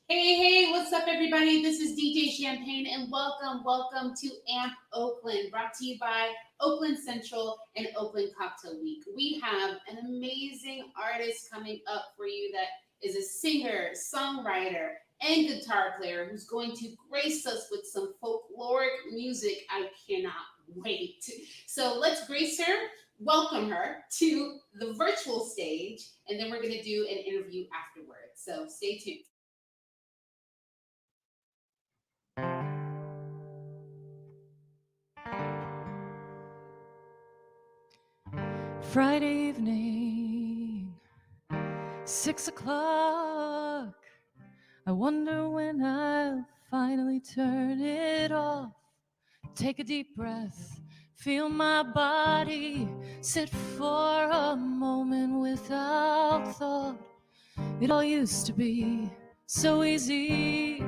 Hey, what's up, everybody? This is DJ Champagne, and welcome to AMP Oakland, brought to you by Oakland Central and Oakland Cocktail Week. We have an amazing artist coming up for you that is a singer, songwriter, and guitar player who's going to grace us with some folkloric music. I cannot wait. So let's grace her, welcome her to the virtual stage, and then we're going to do an interview afterwards. So stay tuned. Friday evening, 6 o'clock. I wonder when I'll finally turn it off. Take a deep breath, feel my body, sit for a moment without thought. It all used to be so easy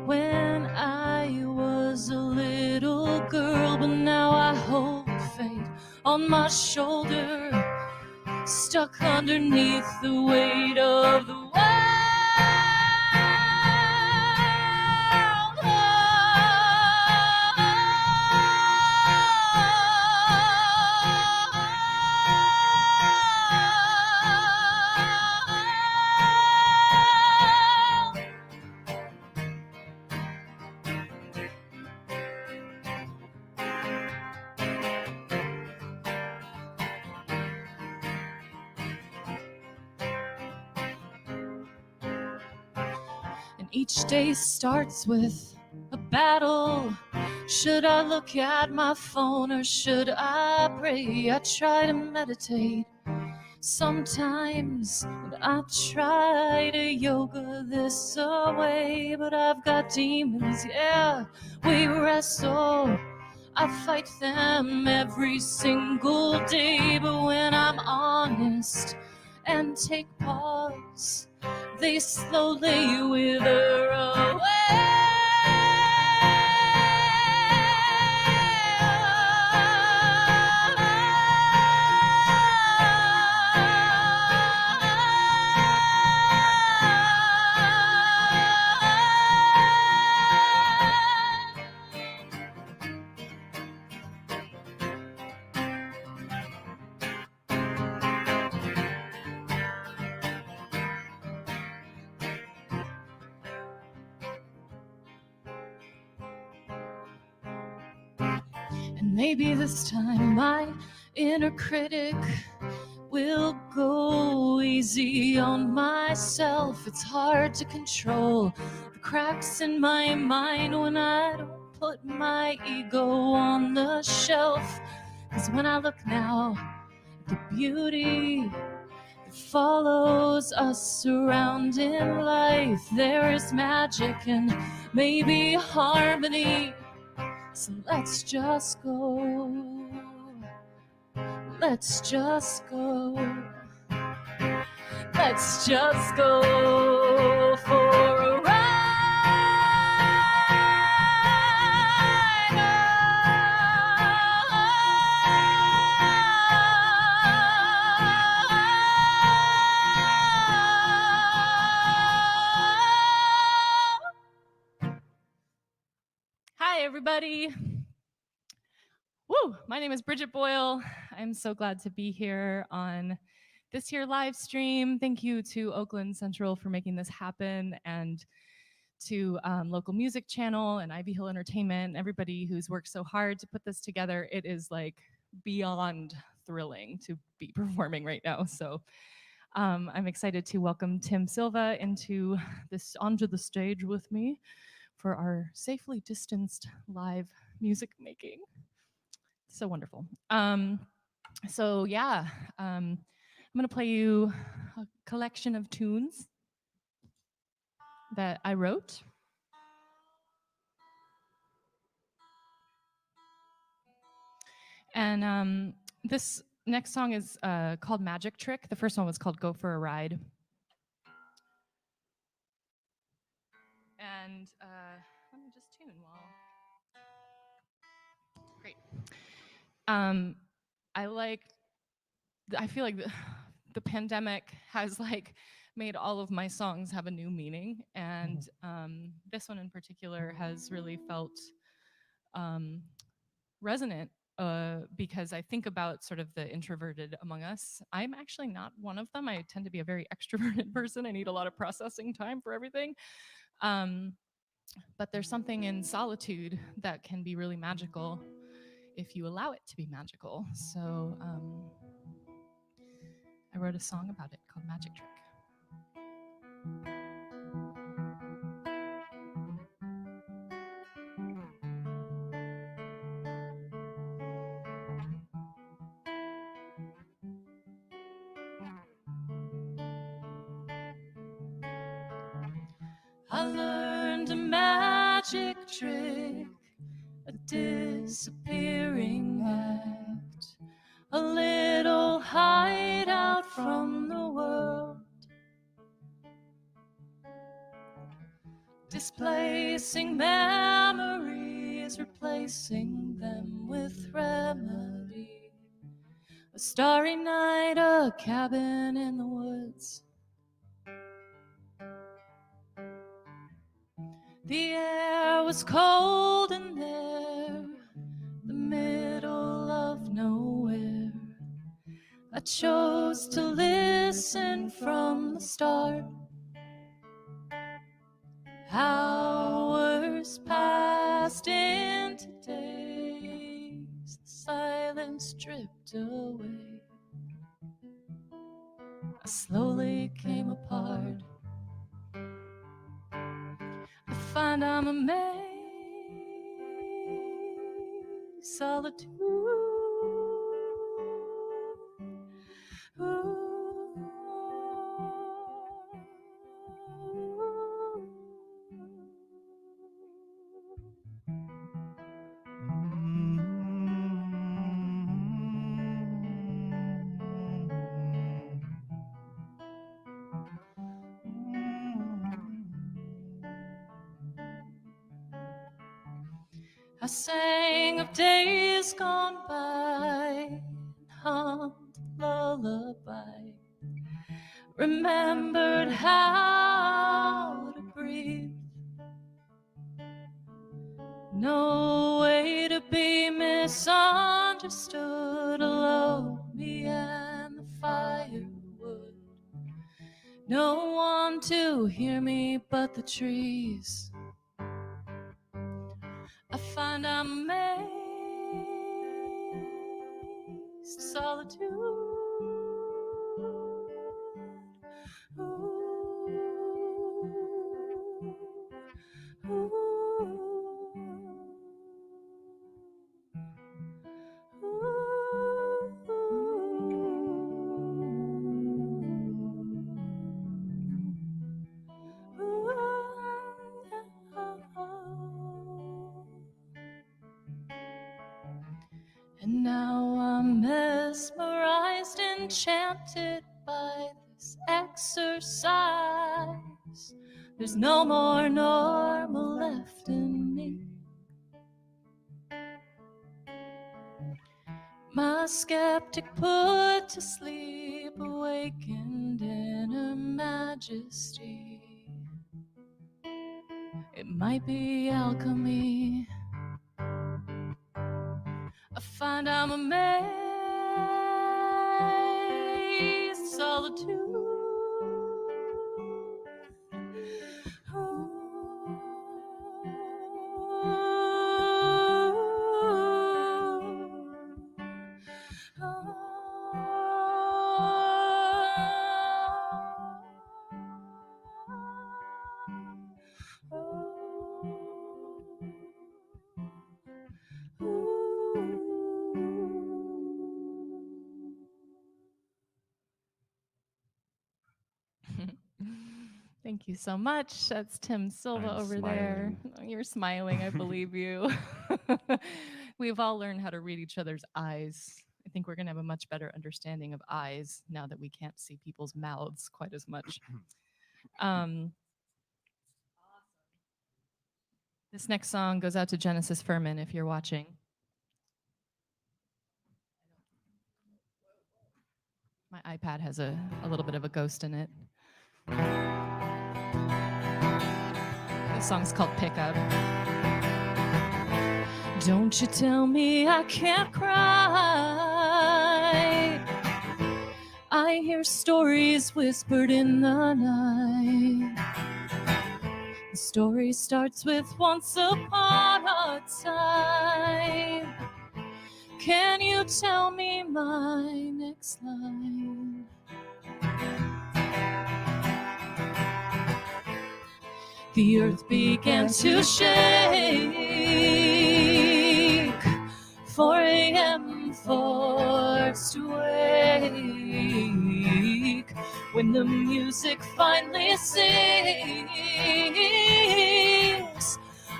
when I was a little girl, but now I hold fate on my shoulder, stuck underneath the weight of the world. Each day starts with a battle. Should I look at my phone or should I pray? I try to meditate sometimes, and I try to yoga this away, but I've got demons, yeah, we wrestle. I fight them every single day, but when I'm honest and take pause, they slowly wither away. And maybe this time my inner critic will go easy on myself. It's hard to control the cracks in my mind when I don't put my ego on the shelf. 'Cause when I look now at the beauty, the follows us around in life. There is magic and maybe harmony. So let's just go. Let's just go. Let's just go for a ride. Hi, everybody. Woo! My name is Briget Boyle. I'm so glad to be here on this here live stream. Thank you to Oakland Central for making this happen, and to local music channel and Ivy Hill Entertainment, and everybody who's worked so hard to put this together. It is like beyond thrilling to be performing right now. So I'm excited to welcome Tim Silva onto the stage with me for our safely distanced live music making. So wonderful. So yeah, I'm gonna play you a collection of tunes that I wrote. And this next song is called Magic Trick. The first one was called Go for a Ride. And let me just tune while. Great. I feel like the pandemic has like made all of my songs have a new meaning, and this one in particular has really felt resonant because I think about sort of the introverted among us. I'm actually not one of them. I tend to be a very extroverted person. I need a lot of processing time for everything. But there's something in solitude that can be really magical if you allow it to be magical. So I wrote a song about it called Magic Trick. I learned a magic trick, a disappearing act, a little hideout from the world, displacing memories, replacing them with remedy. A starry night, a cabin in the woods. The air was cold in there, the middle of nowhere. I chose to listen from the start. Hours passed into days, the silence dripped away. I slowly came apart. I find I'm amazed, solitude. I sang of days gone by, hummed a lullaby, remembered how to breathe. No way to be misunderstood, alone, me and the firewood. No one to hear me but the trees. I find I'm amazed, solitude. And now I'm mesmerized, enchanted by this exercise. There's no more normal left in me. My skeptic put to sleep, awakened in her majesty. It might be alchemy. I find I'm amazed, solitude. Thank you so much. That's Tim Silva I'm over smiling. there. You're smiling, I believe you. We've all learned how to read each other's eyes. I think we're going to have a much better understanding of eyes now that we can't see people's mouths quite as much. This next song goes out to Genesis Furman if you're watching. My iPad has a little bit of a ghost in it. This song's called Pickup. Don't you tell me I can't cry. I hear stories whispered in the night. The story starts with once upon a time. Can you tell me my next line? The earth began to shake. 4 a.m. forced to wake. When the music finally sings,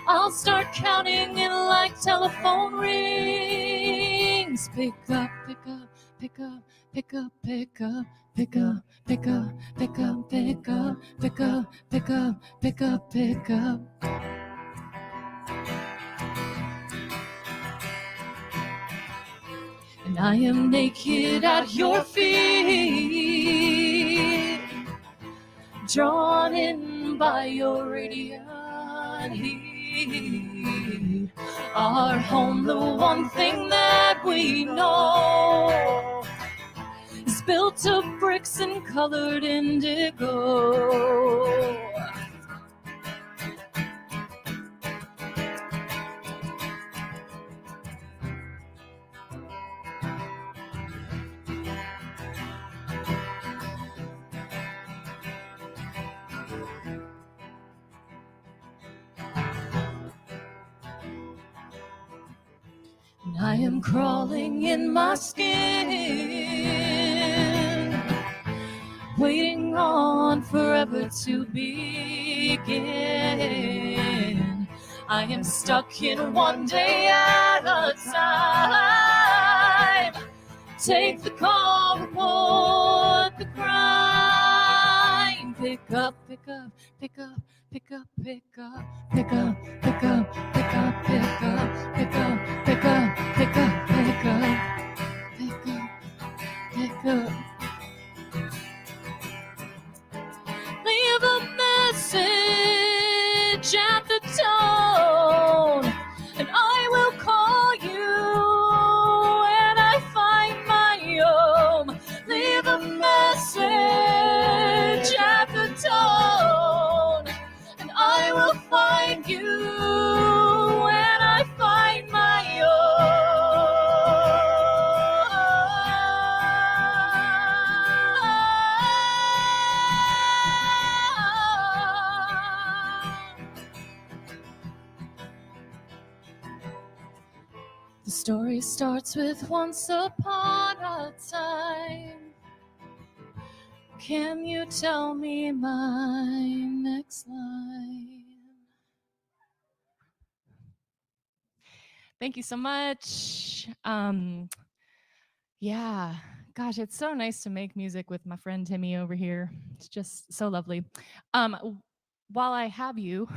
I'll start counting in like telephone rings. Pick up, pick up, pick up, pick up, pick up, pick up, pick up, pick up, pick up, pick up, pick up, pick up, pick up. And I am naked at your feet, drawn in by your radiant heat. Our home, the one thing that we know, is built of bricks and colored indigo. And I am crawling in my skin, waiting on forever to begin. I am stuck in one day at a time. Take the call, report the crime. Pick up, pick up, pick up, pick up, pick up, pick up, pick up, pick up, pick up, pick up, pick up, pick up, pick up, pick up, pick up. Leave a message at the tone, and I will call you when I find my home. Leave a message at the tone, and I will find you when I find my The story starts with once upon a time. Can you tell me my next line? Thank you so much. much. Yeah, gosh, it's so nice to make music with my friend Timmy over here. It's just so lovely. While I have you,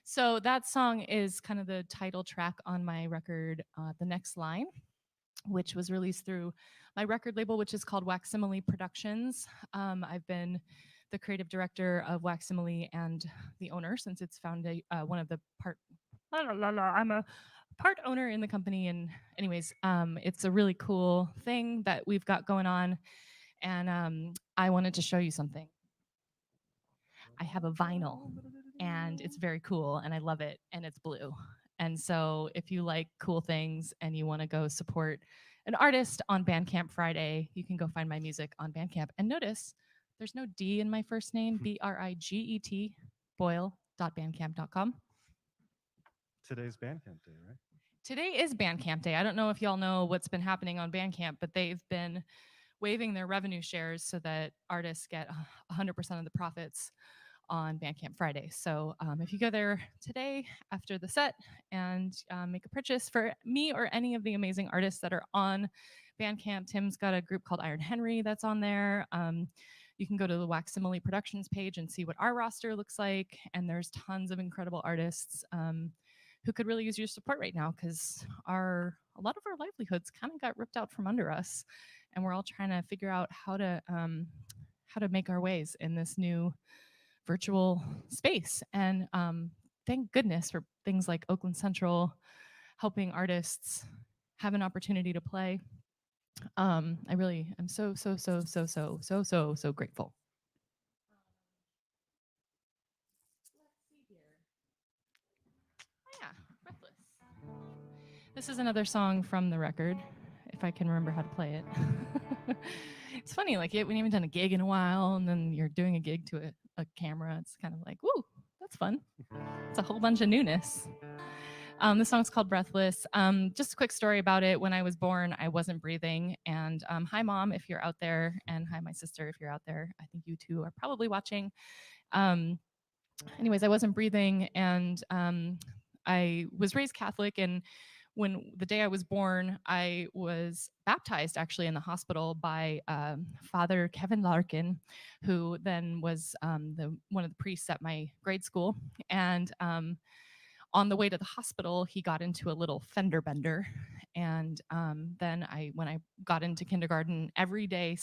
so that song is kind of the title track on my record, The Next Line, which was released through my record label, which is called Waxsimile Productions. I've been the creative director of Waxsimile and the owner since it's founded one of the part. I'm a part owner in the company, and anyways, it's a really cool thing that we've got going on, and I wanted to show you something. I have a vinyl, and it's very cool, and I love it, and it's blue. And so, if you like cool things and you want to go support an artist on Bandcamp Friday, you can go find my music on Bandcamp. And notice there's no D in my first name, Briget Boyle.bandcamp.com. Today's Bandcamp Day, right? Today is Bandcamp Day. I don't know if y'all know what's been happening on Bandcamp, but they've been waiving their revenue shares so that artists get 100% of the profits on Bandcamp Friday. So if you go there today after the set and make a purchase for me or any of the amazing artists that are on Bandcamp, Tim's got a group called Iron Henry that's on there. You can go to the Waxsimile Productions page and see what our roster looks like. And there's tons of incredible artists who could really use your support right now, because a lot of our livelihoods kind of got ripped out from under us, and we're all trying to figure out how to make our ways in this new virtual space. And thank goodness for things like Oakland Central helping artists have an opportunity to play. I really am so grateful. Let's see here. Oh yeah, Breathless. This is another song from the record, if I can remember how to play it. It's funny, like when you haven't done a gig in a while and then you're doing a gig to a camera, it's kind of like, woo, that's fun. It's a whole bunch of newness. The song's called Breathless. Just a quick story about it. When I was born, I wasn't breathing. And hi, Mom, if you're out there. And hi, my sister, if you're out there. I think you two are probably watching. Anyways, I wasn't breathing. And I was raised Catholic. And when the day I was born, I was baptized actually in the hospital by Father Kevin Larkin, who then was one of the priests at my grade school. And on the way to the hospital, he got into a little fender bender. And then when I got into kindergarten, every day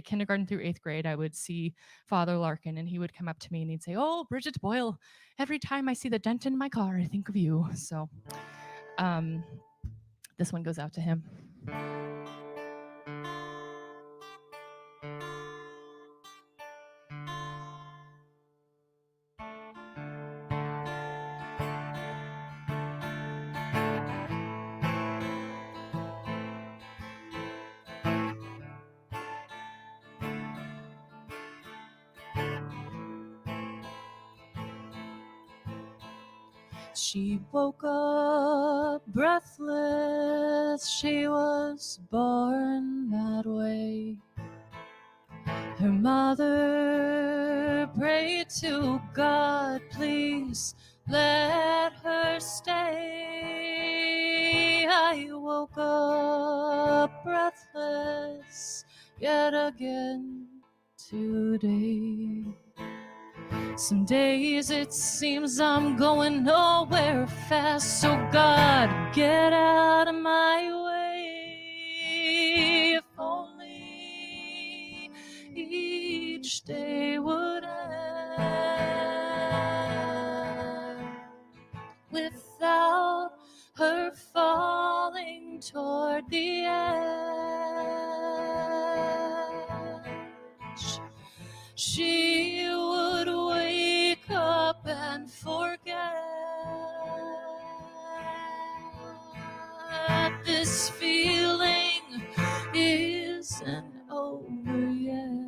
kindergarten through 8th grade, I would see Father Larkin, and he would come up to me and he'd say, "Oh, Briget Boyle, every time I see the dent in my car, I think of you." So this one goes out to him. She woke up breathless, she was born that way. Her mother prayed to God, please let her stay. I woke up breathless yet again today. Some days it seems I'm going nowhere fast, so God, get out of my way. If only each day would end without her falling toward the edge. She would wake up and forget this feeling isn't over yet.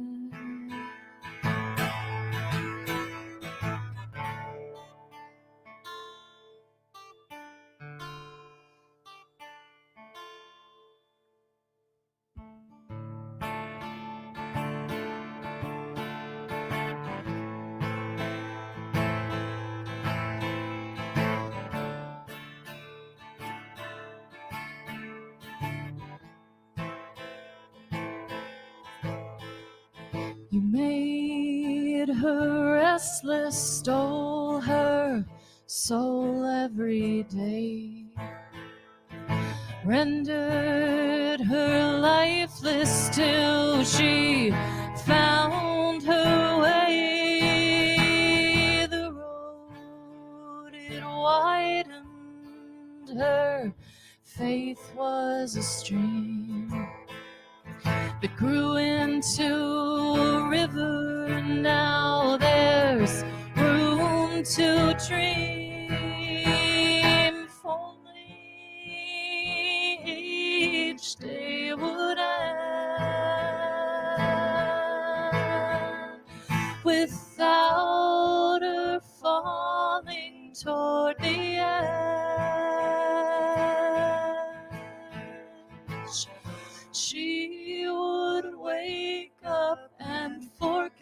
You made her restless, stole her soul every day, rendered her lifeless till she found her way. The road it widened, her faith was a stream that grew into a river. Now there's room to dream. If only each day would end without her falling toward the edge. She would wake up and forget.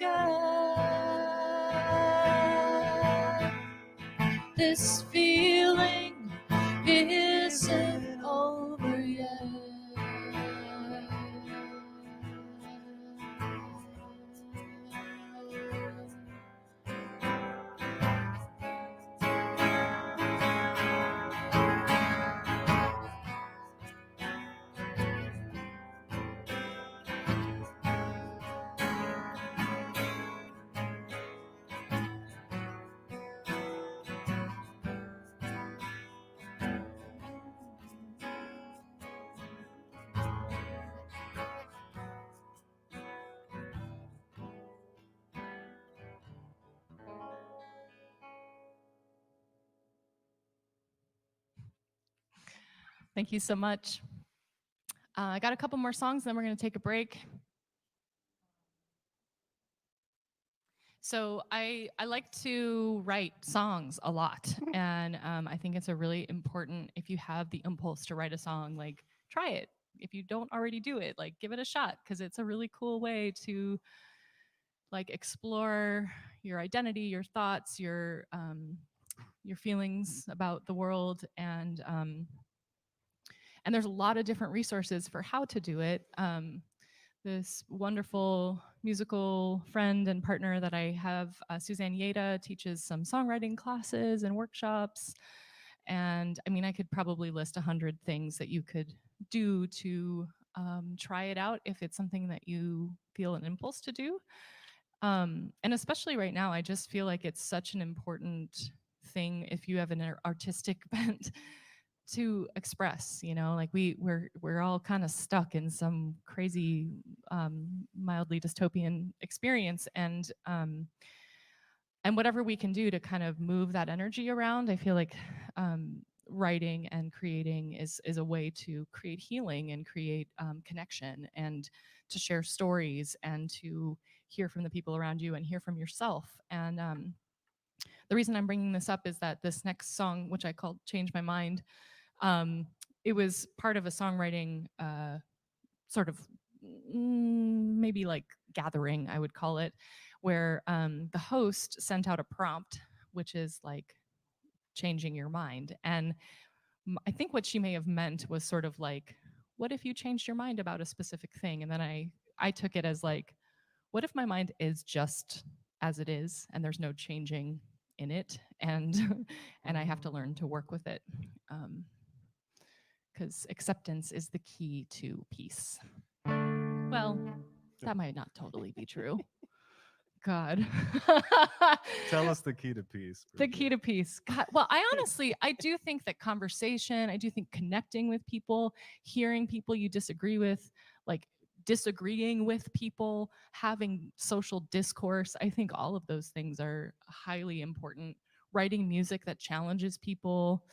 This feeling isn't over yet. Thank you so much. I got a couple more songs, then we're going to take a break. So I like to write songs a lot, and I think it's a really important, if you have the impulse to write a song, like try it. If you don't already do it, like give it a shot, because it's a really cool way to like explore your identity, your thoughts, your feelings about the world, and there's a lot of different resources for how to do it. This wonderful musical friend and partner that I have, Suzanne Yeda, teaches some songwriting classes and workshops. And I mean, I could probably list 100 things that you could do to try it out if it's something that you feel an impulse to do. And especially right now, I just feel like it's such an important thing if you have an artistic bent to express, you know, like we're all kind of stuck in some crazy mildly dystopian experience, and whatever we can do to kind of move that energy around, I feel like writing and creating is a way to create healing and create connection, and to share stories, and to hear from the people around you and hear from yourself. And the reason I'm bringing this up is that this next song, which I called Change My Mind, it was part of a songwriting sort of maybe like gathering, I would call it, where the host sent out a prompt, which is like changing your mind. And I think what she may have meant was sort of like, what if you changed your mind about a specific thing? And then I took it as like, what if my mind is just as it is and there's no changing in it, and and I have to learn to work with it. Because acceptance is the key to peace. Well, that might not totally be true. God. Tell us the key to peace. The key to peace. God. Well, I do think that conversation, I do think connecting with people, hearing people you disagree with, like disagreeing with people, having social discourse, I think all of those things are highly important. Writing music that challenges people,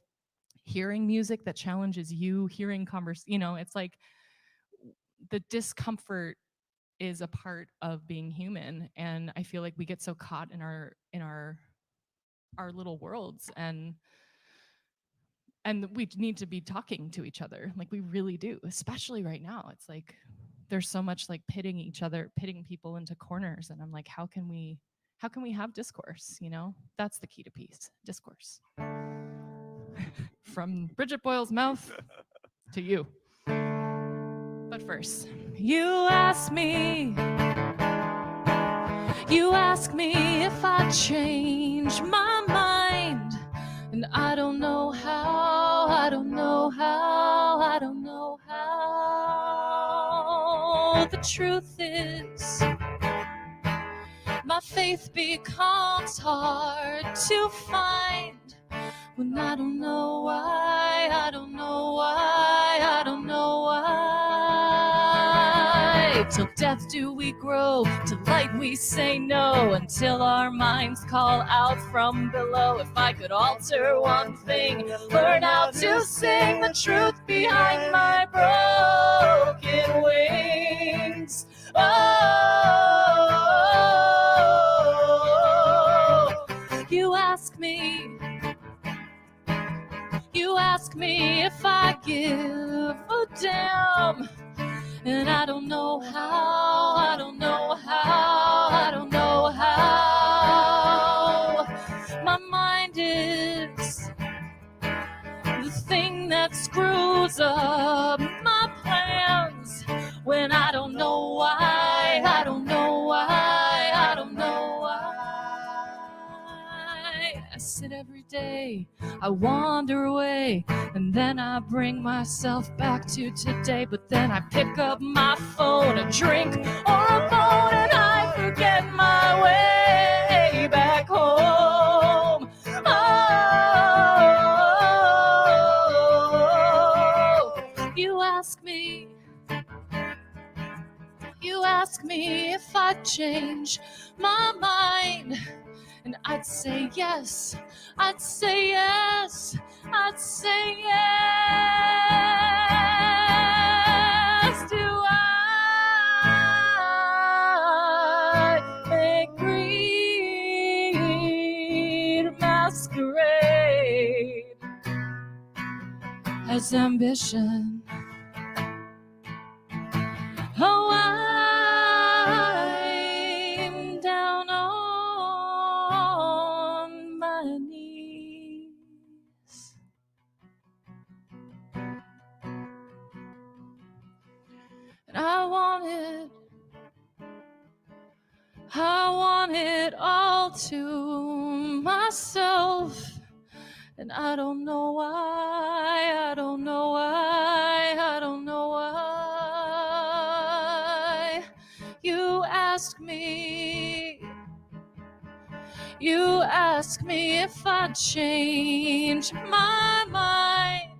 hearing music that challenges you, hearing you know, it's like the discomfort is a part of being human, and I feel like we get so caught in our little worlds, and we need to be talking to each other, like we really do, especially right now. It's like there's so much like pitting people into corners, and I'm like, how can we have discourse, you know? That's the key to peace, discourse. From Briget Boyle's mouth to you. But first, you asked me You ask me if I change my mind, and I don't know how, I don't know how, I don't know how. The truth is, my faith becomes hard to find when I don't know why, I don't know why, I don't know why. Till death do we grow, to light we say no, until our minds call out from below. If I could alter one thing, learn how to sing the truth behind my broken wings. Oh, you ask me if I give a damn, and I don't know how, I don't know how, I don't know how. My mind is the thing that screws up my plans when I don't know why, I don't know why, I don't know why. I sit every day, I wander away, and then I bring myself back to today. But then I pick up my phone, a drink or a bone, and I forget my way back home. Oh, you ask me if I change my mind, and I'd say yes, I'd say yes, I'd say yes. Do I make greed masquerade as ambition? Oh, I'm down on my knees. And I want it all to myself. And I don't know why, I don't know why, I don't know why. You ask me if I change my mind.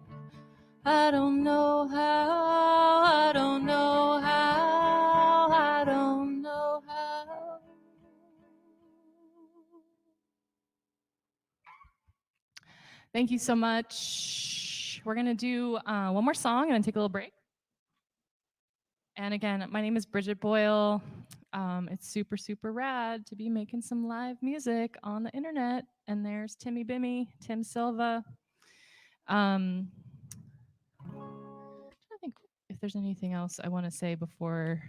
I don't know how, I don't know how, I don't know how. Thank you so much. We're gonna do one more song and then take a little break. And again, my name is Briget Boyle. It's super, super rad to be making some live music on the internet. And there's Timmy Bimmy, Tim Silva. I think if there's anything else I want to say before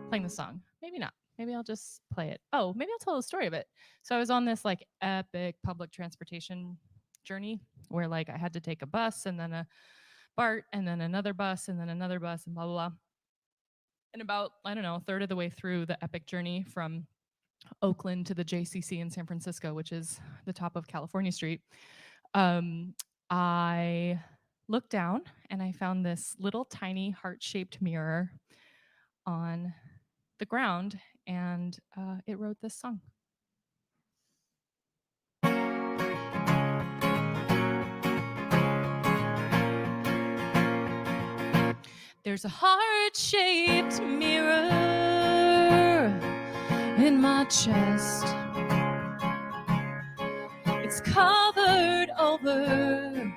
playing the song. Maybe not. Maybe I'll just play it. Oh, maybe I'll tell the story of it. So I was on this like epic public transportation journey where like I had to take a bus and then a BART and then another bus and then another bus and blah, blah, blah. And about, I don't know, a third of the way through the epic journey from Oakland to the JCC in San Francisco, which is the top of California Street, I looked down and I found this little tiny heart-shaped mirror on the ground, and it wrote this song. There's a heart-shaped mirror in my chest. It's covered over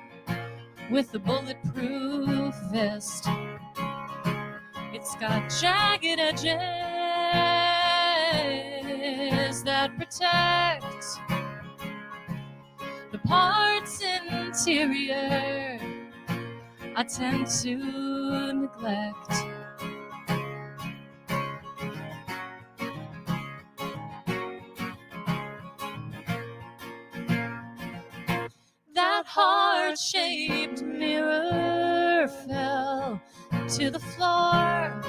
with a bulletproof vest. It's got jagged edges that protect the part's interior I tend to neglect. That heart-shaped mirror fell to the floor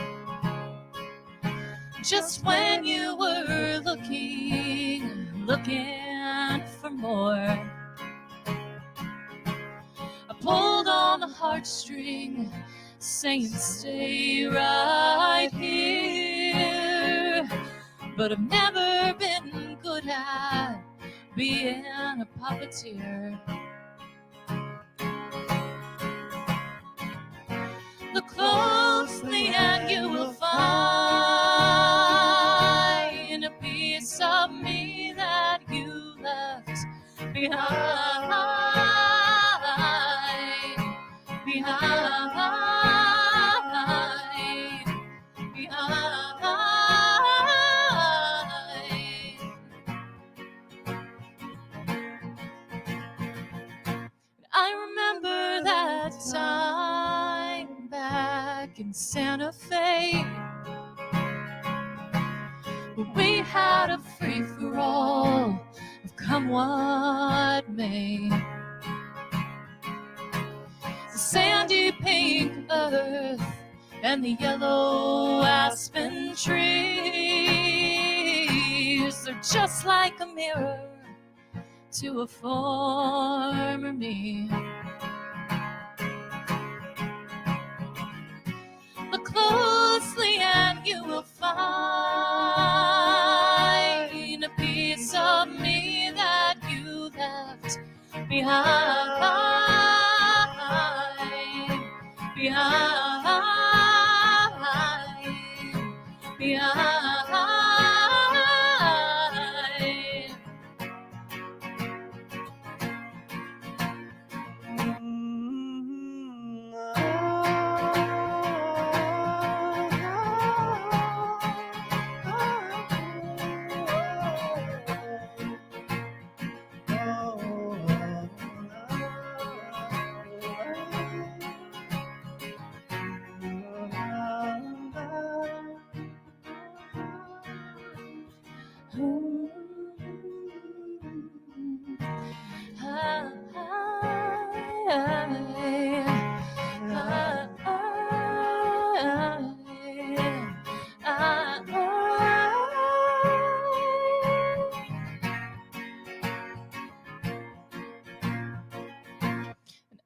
just when you were looking for more. I pulled on the heartstring, saying stay right here. But I've never been good at being a puppeteer. Look closely and you will find a piece of me that you left behind. I remember that time back in Santa Fe, we had a free-for-all of come what may. The sandy pink earth and the yellow aspen trees, they're just like a mirror to a former me. Look closely and you will find a piece of me that you left behind.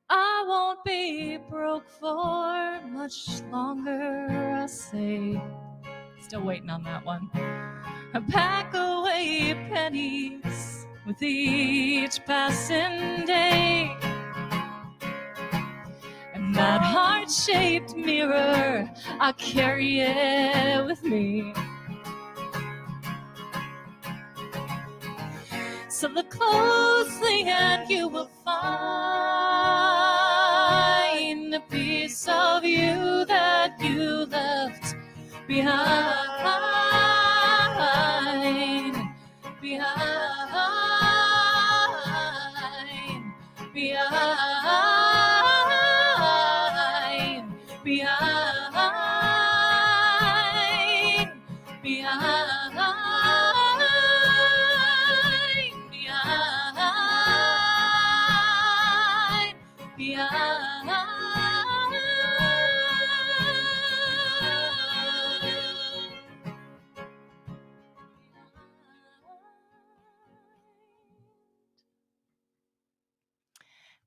I won't be broke for much longer, I say. Still waiting on that one. I pack away pennies with each passing day. And that heart-shaped mirror, I carry it with me. So look closely and you will find a piece of you that you left behind.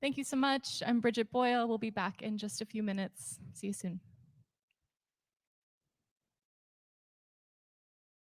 Thank you so much. I'm Briget Boyle. We'll be back in just a few minutes. See you soon.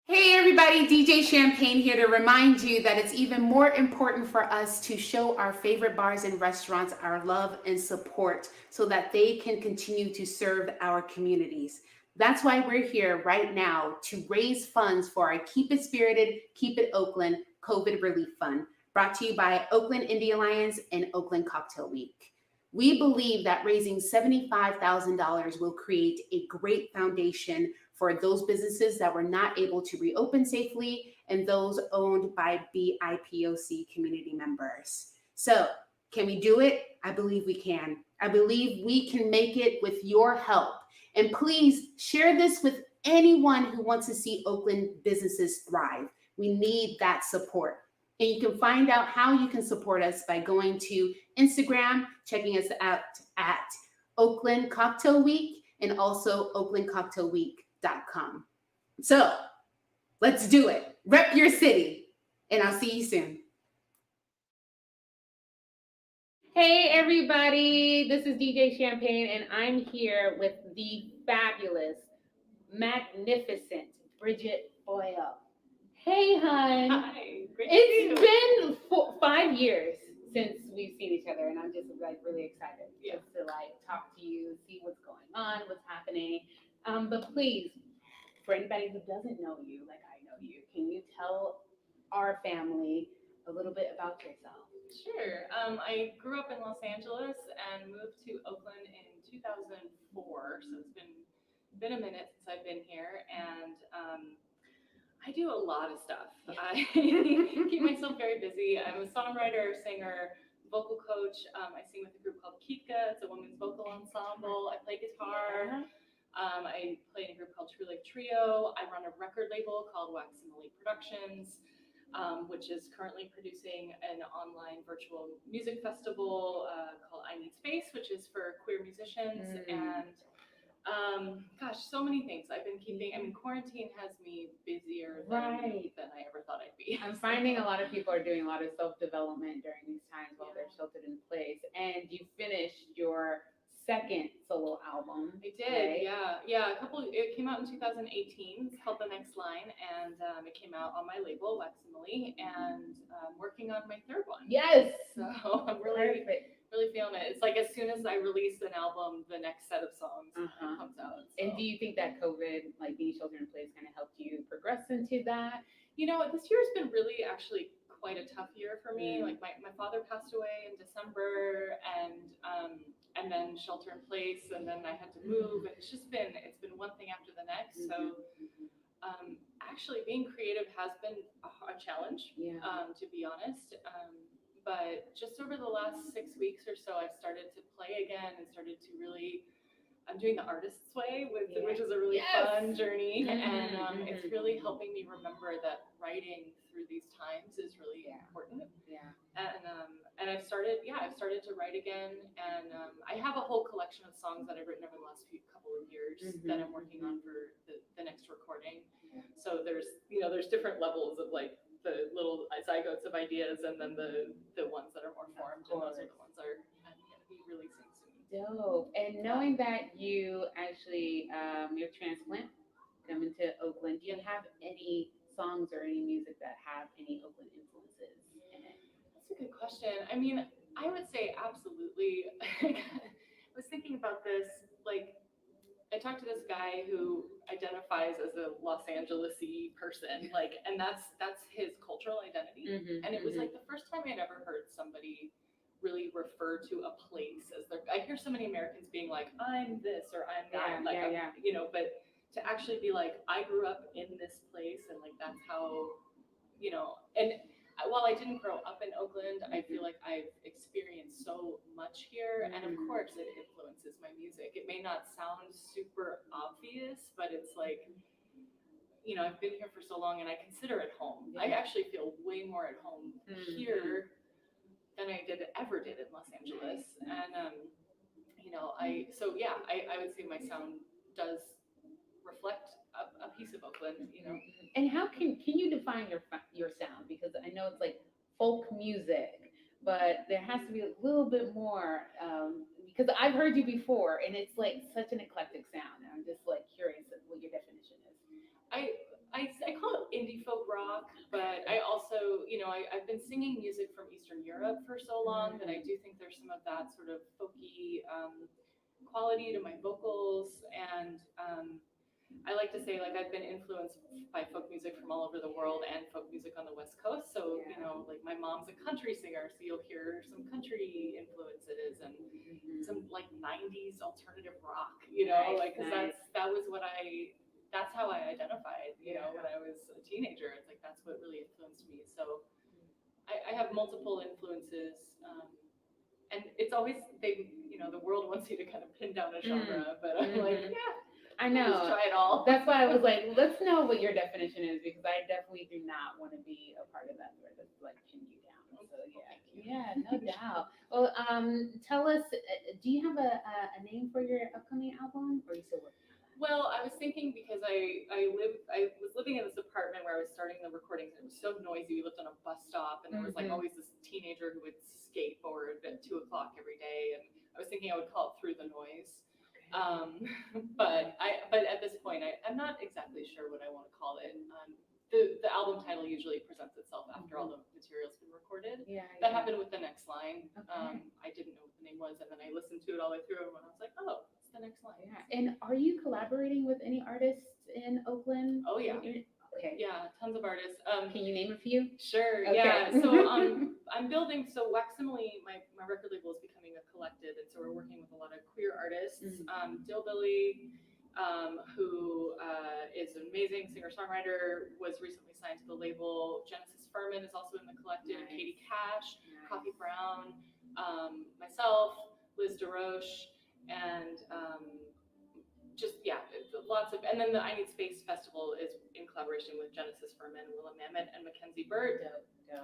Hey everybody, DJ Champagne here to remind you that it's even more important for us to show our favorite bars and restaurants our love and support so that they can continue to serve our communities. That's why we're here right now to raise funds for our Keep It Spirited, Keep It Oakland COVID Relief Fund, brought to you by Oakland Indie Alliance and Oakland Cocktail Week. We believe that raising $75,000 will create a great foundation for those businesses that were not able to reopen safely and those owned by BIPOC community members. So, can we do it? I believe we can. I believe we can make it with your help. And please share this with anyone who wants to see Oakland businesses thrive. We need that support. And you can find out how you can support us by going to Instagram, checking us out at Oakland Cocktail Week, and also oaklandcocktailweek.com. So Let's do it. Rep your city. And I'll see you soon. Hey, everybody. This is DJ Champagne, and I'm here with the fabulous, magnificent Briget Boyle. Hey, hun. Hi, great to see you. It's been 5 years since we've seen each other, and I'm just like really excited just to like talk to you, see what's going on, what's happening. But please, for anybody who doesn't know you, like I know you, can you tell our family a little bit about yourself? Sure. I grew up in Los Angeles and moved to Oakland in 2004, so it's been a minute since I've been here, and I do a lot of stuff. I keep myself very busy. I'm a songwriter, singer, vocal coach. I sing with a group called Kitka. It's a women's vocal ensemble. I play guitar. I play in a group called True Life Trio. I run a record label called Waxsimile Productions, which is currently producing an online virtual music festival called I Need Space, which is for queer musicians. And gosh, so many things I've been keeping. I mean, quarantine has me busier than I ever thought I'd be. I'm finding a lot of people are doing a lot of self-development during these times while they're sheltered in place. And you finished your second solo album. I did, yeah. It came out in 2018. It's called The Next Line, and it came out on my label, Waxsimile, and I'm working on my third one. Yes. So I'm really feeling it. It's like as soon as I release an album, the next set of songs comes out. So. And do you think that COVID, like being sheltered in place, kind of helped you progress into that? You know, this year's been really actually quite a tough year for me. Like my father passed away in December, and then shelter in place, and then I had to move, and it's been one thing after the next. So actually being creative has been a challenge, to be honest. But just over the last 6 weeks or so, I've started to play again and started to really, I'm doing the artist's way, which is a really fun journey. And it's really helping me remember that writing through these times is really important. And I've started to write again. And I have a whole collection of songs that I've written over the last couple of years that I'm working on for the next recording. So there's different levels of like the little zygotes of ideas, and then the ones that are more formed, and those are the ones that are going to be releasing soon. Dope. And knowing that you actually your transplant coming to Oakland, do you have any songs or any music that have any Oakland influences in it? That's a good question. I mean, I would say absolutely. I was thinking about this, like, I talked to this guy who identifies as a Los Angeles-y person, like, and that's his cultural identity. And it was like the first time I'd ever heard somebody really refer to a place as their. I hear so many Americans being like, I'm this or I'm that, you know, but to actually be like, I grew up in this place, and like that's how, you know, and while I didn't grow up in Oakland, I feel like I've experienced so much here, and of course it influences my music. It may not sound super obvious, but it's like, you know, I've been here for so long and I consider it home. I actually feel way more at home here than I ever did in Los Angeles. And you know, I would say my sound does reflect a piece of Oakland, you know. And how can you define your sound? Because I know it's like folk music, but there has to be a little bit more. Because I've heard you before, and it's like such an eclectic sound. And I'm just like curious of what your definition is. I call it indie folk rock, but I also, you know, I've been singing music from Eastern Europe for so long that I do think there's some of that sort of folky quality to my vocals, and I like to say, like, I've been influenced by folk music from all over the world and folk music on the West Coast. So, you know, like my mom's a country singer, so you'll hear some country influences and some like 90s alternative rock, you know, like, cause that's how I identified, you know, when I was a teenager. It's like, that's what really influenced me. So I have multiple influences, and it's always, you know, the world wants you to kind of pin down a genre, but I'm like, I know. Let's try it all. That's why I was like, let's know what your definition is, because I definitely do not want to be a part of that where that's like pin you down. So no doubt. Well, tell us, do you have a name for your upcoming album, or are you still working on that? Well, I was thinking because I was living in this apartment where I was starting the recordings, and it was so noisy. We lived on a bus stop, and there was like always this teenager who would skateboard at 2:00 every day, and I was thinking I would call it Through the Noise. But at this point, I'm not exactly sure what I want to call it. The album title usually presents itself after all the material's been recorded. Yeah. That happened with The Next Line. Okay. I didn't know what the name was, and then I listened to it all the way through, and I was like, oh, it's The Next Line. Yeah. And are you collaborating with any artists in Oakland? Oh, yeah. Okay. Yeah, tons of artists. Can you name a few? Sure, Okay. yeah. So I'm building, so Waxsimile, my record label is becoming a collective, and so we're working with a lot of queer artists. Dillbilly, who is an amazing singer-songwriter, was recently signed to the label. Genesis Furman is also in the collective. Nice. Katie Cash, Coffee Brown, myself, Liz DeRoche, and lots of, and then the I Need Space Festival is in collaboration with Genesis Furman, Willa Mamet, and Mackenzie Bird.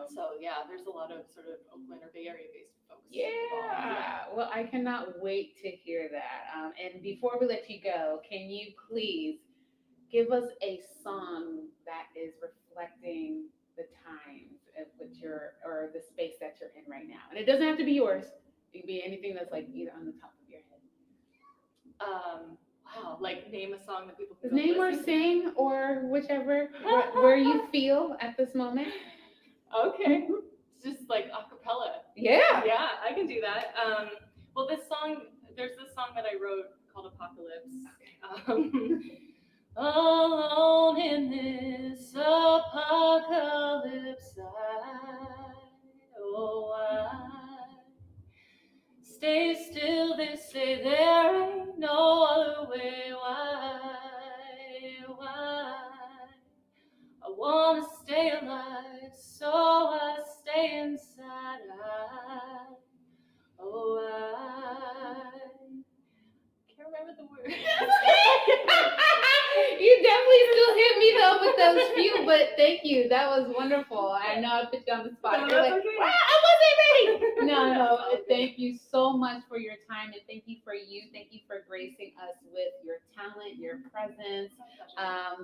So yeah, there's a lot of sort of Oakland or Bay Area based folks. Yeah. Well, I cannot wait to hear that. And before we let you go, can you please give us a song that is reflecting the times of what or the space that you're in right now? And it doesn't have to be yours. It can be anything that's like either on the top of your head. Wow, like name a song that people can Name or sing or whichever, where you feel at this moment. Okay, it's just like a cappella. Yeah. Yeah, I can do that. Well, there's this song that I wrote called Apocalypse. Alone in this apocalypse, I stay still, they say there ain't no other way. Why? I wanna stay alive, so I stay inside. I can't remember the words. You definitely still hit me though with those few, but thank you. That was wonderful. I know I put you on the spot. No, You're like, that's okay. wow, I wasn't ready. No. Thank you so much for your time, and thank you for you. Thank you for gracing us with your talent, your presence.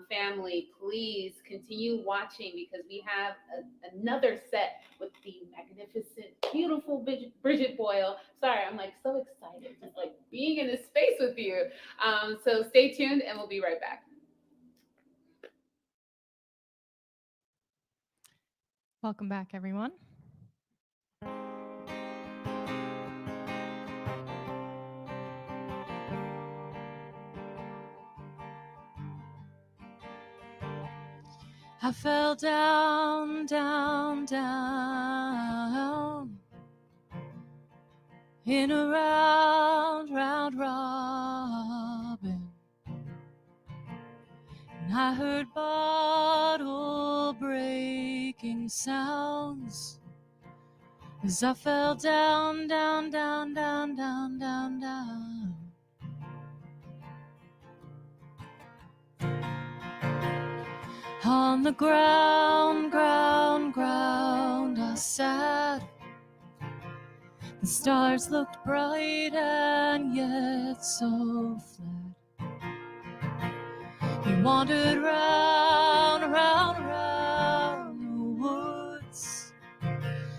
Family, please continue watching because we have another set with the magnificent, beautiful Briget Boyle. Sorry, I'm like so excited just like being in this space with you. So stay tuned and we'll be right back. Welcome back, everyone. I fell down, down, down in a round, round robin. And I heard bottle breaking sounds as I fell down, down, down, down, down, down, down. On the ground, ground, ground, I sat. The stars looked bright and yet so flat. He wandered round, round, round the woods,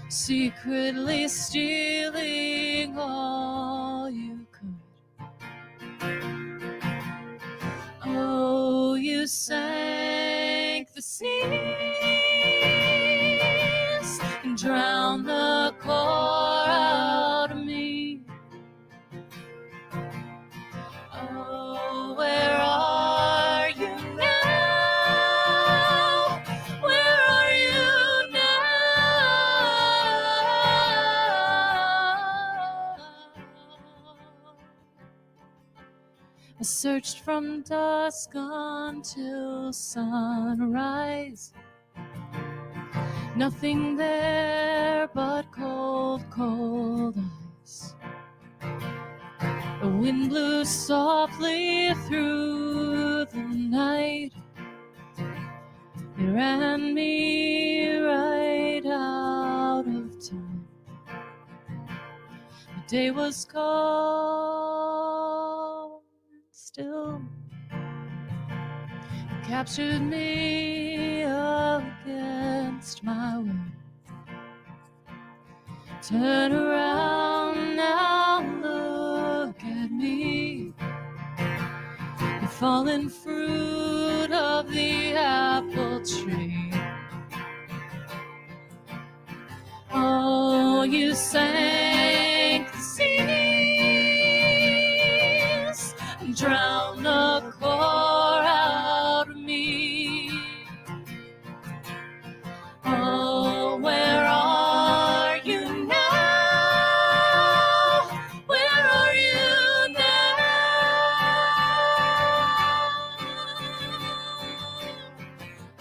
secretly stealing all you could. Oh, you sank the seas and drowned the core out of me. Oh, where are you now? Where are you now? I searched from dusk until sunrise. Nothing there but cold, cold ice. The wind blew softly through the night. It ran me right out of time. The day was calm and still. captured me against my will. Turn around now, look at me, the fallen fruit of the apple tree. Oh, you sank the seas and drowned the core out of me. Oh, where are you now? Where are you now?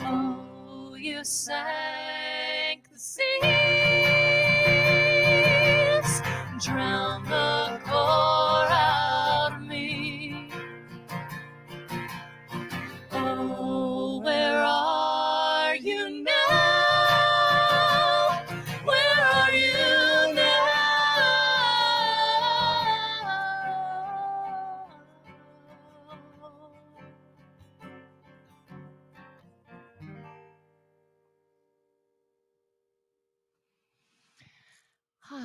Oh, you sank the seas, drowned the core out of me. Oh, where are you now? Where are you now?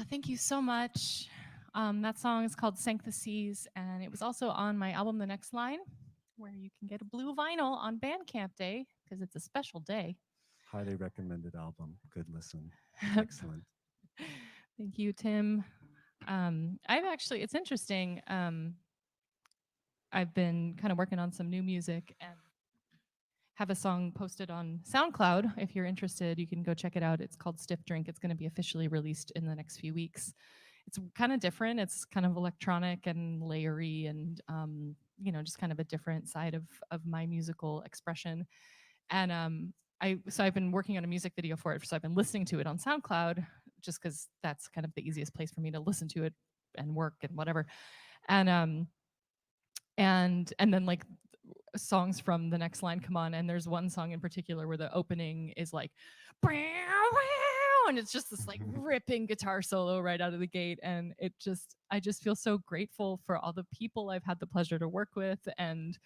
Thank you so much. That song is called Sank the Seas, and it was also on my album The Next Line, where you can get a blue vinyl on Bandcamp Day, because it's a special day. Highly recommended album. Good listen. Excellent. Thank you, Tim. It's interesting. I've been kind of working on some new music and have a song posted on SoundCloud. If you're interested, you can go check it out. It's called Stiff Drink. It's going to be officially released in the next few weeks. It's kind of different. It's kind of electronic and layery and, just kind of a different side of my musical expression. And I've been working on a music video for it. So I've been listening to it on SoundCloud just because that's kind of the easiest place for me to listen to it and work and whatever. And then like songs from The Next Line come on, and there's one song in particular where the opening is like, and it's just this like ripping guitar solo right out of the gate, and I just feel so grateful for all the people I've had the pleasure to work with, and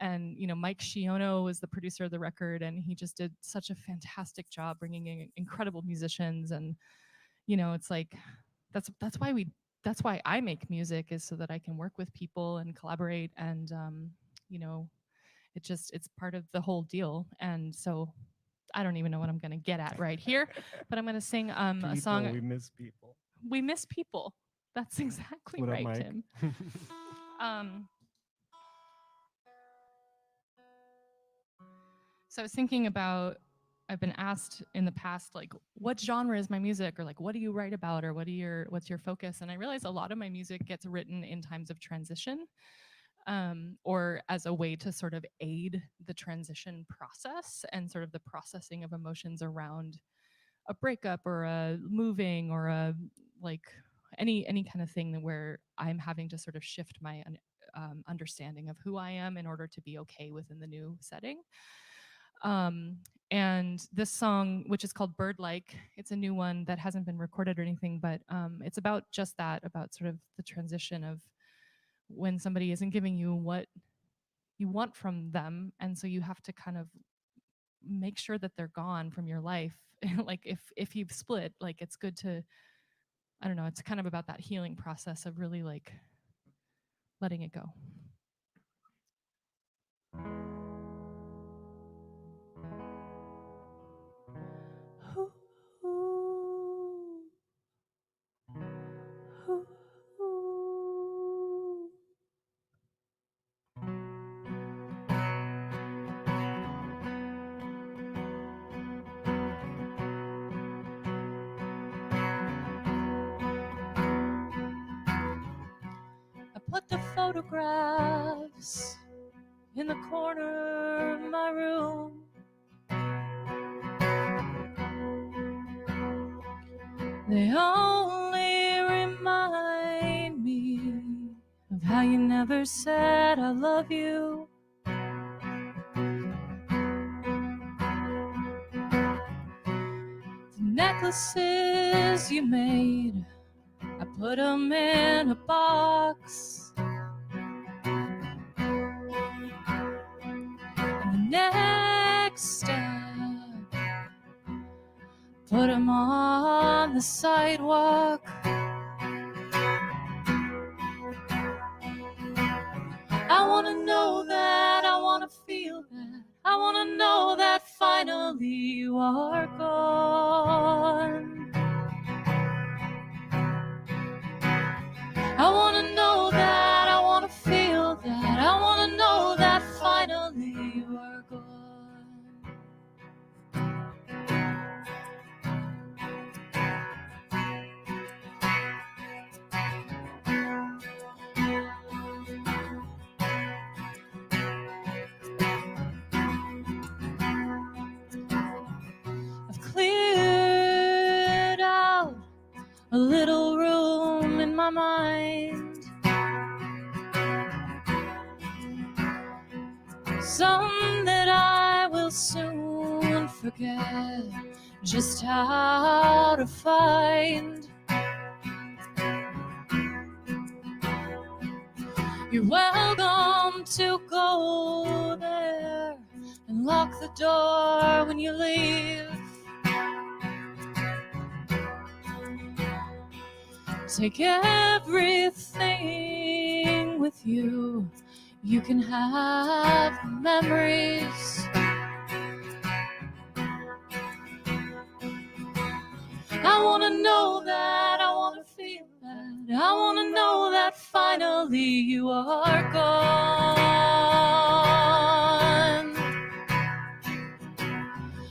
Mike Shiono was the producer of the record, and he just did such a fantastic job bringing in incredible musicians, and it's like that's why I make music, is so that I can work with people and collaborate, and it's part of the whole deal. And so I don't even know what I'm going to get at right here, but I'm going to sing a song. We miss people. We miss people. That's exactly What up, right, Mike? Tim. So I was thinking about, I've been asked in the past, like, what genre is my music, or like, what do you write about, or what's your focus? And I realize a lot of my music gets written in times of transition, or as a way to sort of aid the transition process and sort of the processing of emotions around a breakup or a moving or a like any kind of thing where I'm having to sort of shift my understanding of who I am in order to be okay within the new setting. And this song, which is called Bird Like, it's a new one that hasn't been recorded or anything, but it's about just that, about sort of the transition of when somebody isn't giving you what you want from them, and so you have to kind of make sure that they're gone from your life. Like if you've split, like it's good to, I don't know, it's kind of about that healing process of really like letting it go. Put the photographs in the corner of my room. They only remind me of how you never said I love you. The necklaces you made, I put them in a box. And the next step. Put him on the sidewalk. I wanna know that, I wanna feel that, I wanna know that finally you are gone. I wanna know that, I wanna feel that, I wanna know that finally you are gone. I've cleared out a little room in my mind, some that I will soon forget just how to find. You're welcome to go there and lock the door when you leave. Take everything with you. You can have the memories. I wanna know that, I wanna feel that, I wanna know that finally you are gone.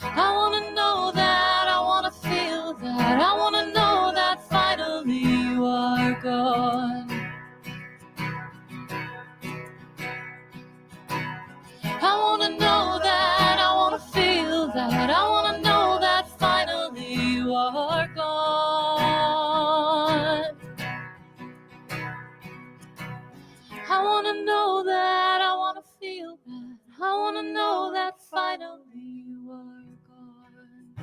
I wanna know that, I wanna feel that, I wanna know that finally you are gone. I wanna know that, I wanna feel that, I wanna know that finally you are gone. I wanna know that, I wanna feel that, I wanna know that finally you are gone.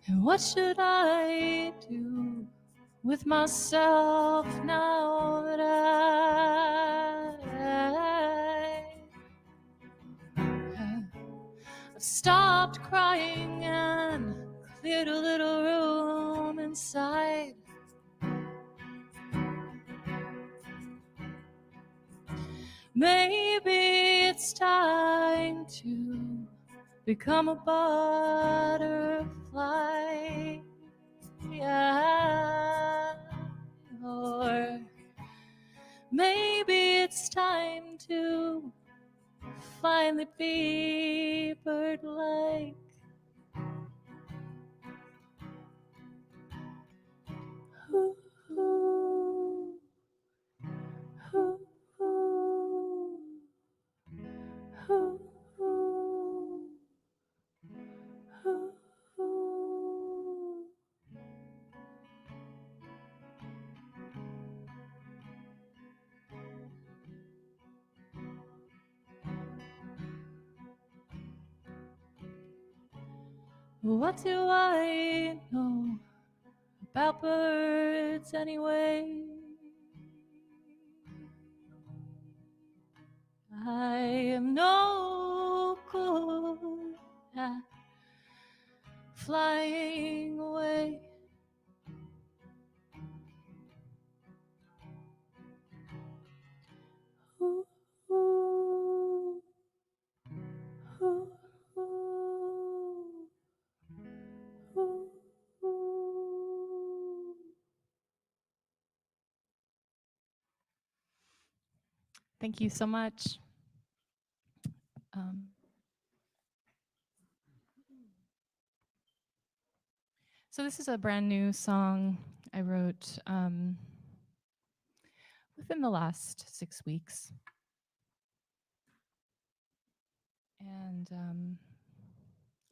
And what should I do with myself now that I've stopped crying and cleared a little room inside? Maybe it's time to become a butterfly, yeah. Or maybe it's time to finally be bird-like. Ooh, ooh, ooh, ooh, ooh, ooh, ooh. What do I know about birds anyway? I am no good at flying away. Ooh, ooh, ooh, ooh, ooh, ooh. Thank you so much. So this is a brand new song I wrote within the last 6 weeks. And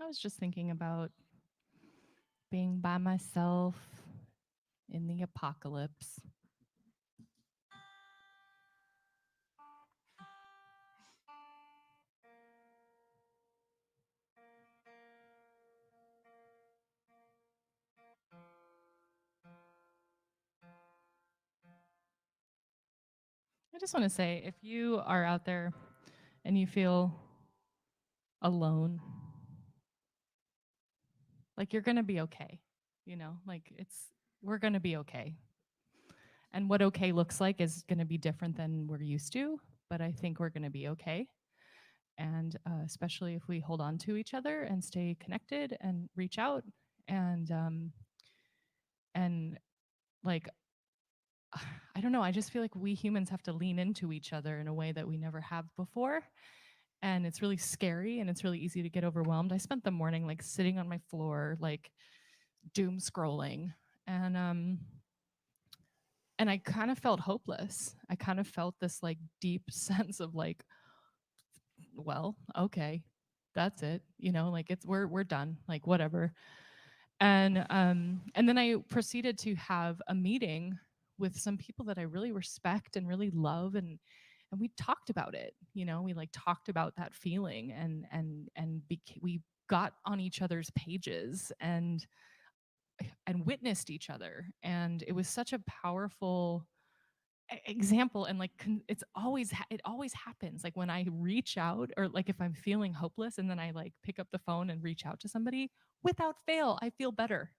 I was just thinking about being by myself in the apocalypse. I just want to say, if you are out there and you feel alone, like, you're going to be okay. You know, like, we're going to be okay. And what okay looks like is going to be different than we're used to, but I think we're going to be okay. And especially if we hold on to each other and stay connected and reach out and like, I don't know, I just feel like we humans have to lean into each other in a way that we never have before. And it's really scary and it's really easy to get overwhelmed. I spent the morning like sitting on my floor, like doom scrolling, and I kind of felt hopeless. I kind of felt this like deep sense of like, well, okay, that's it. You know, like we're done. Like whatever. And then I proceeded to have a meeting with some people that I really respect and really love, and we talked about it. You know, we like talked about that feeling, we got on each other's pages and witnessed each other, and it was such a powerful example. And like it always happens, like when I reach out, or like if I'm feeling hopeless and then I like pick up the phone and reach out to somebody, without fail I feel better,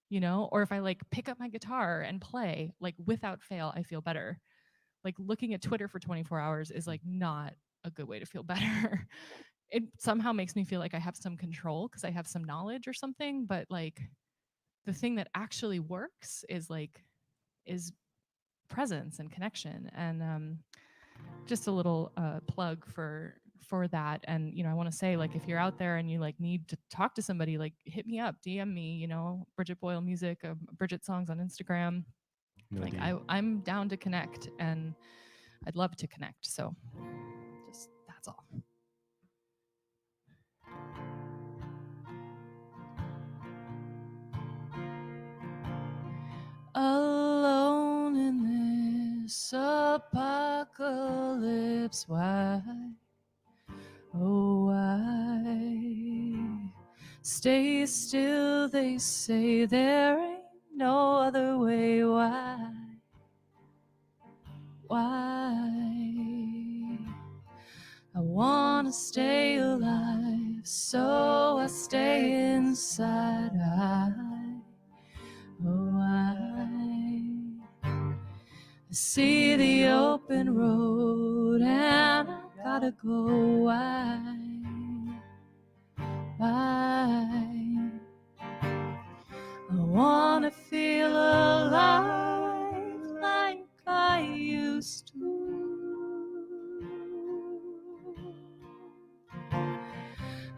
you know. Or if I like pick up my guitar and play, like without fail I feel better. Like looking at Twitter for 24 hours is like not a good way to feel better. It somehow makes me feel like I have some control because I have some knowledge or something, but like the thing that actually works is presence and connection. And just a little plug for that. And you know, I want to say, like, if you're out there and you like need to talk to somebody, like hit me up, DM me, you know, Briget Boyle Music, Briget Songs on Instagram. No Like deal. I'm down to connect, and I'd love to connect. So just that's all. Alone in this apocalypse, why, oh why stay still? They say there ain't no other way. Why I wanna stay alive, so I stay inside. I see the open road and I gotta go. I wanna feel alive like I used to.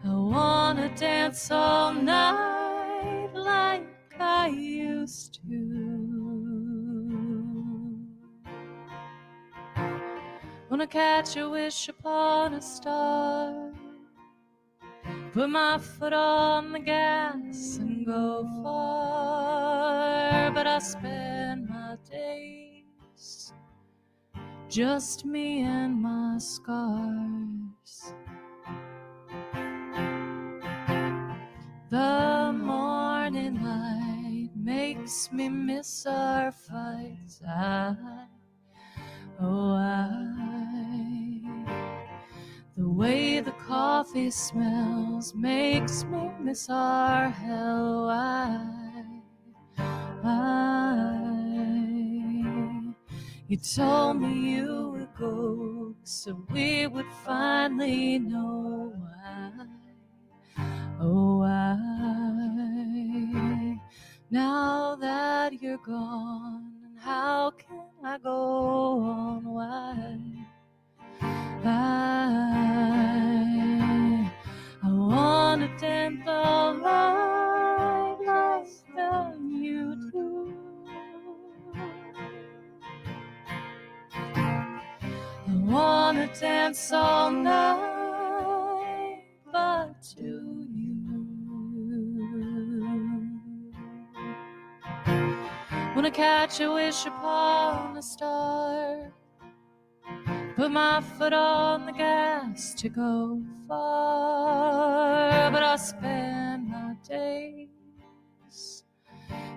I wanna dance all night like I used to. Wanna catch a wish upon a star, put my foot on the gas and go far. But I spend my days just me and my scars. The morning light makes me miss our fights. The way the coffee smells makes me miss our hell. You told me you would go, so we would finally know why. Now that you're gone, how can I go on? Why? I wanna dance all night like you do. I wanna dance all night, but do you? Wanna catch a wish upon a star, put my foot on the gas to go far. But I spend my days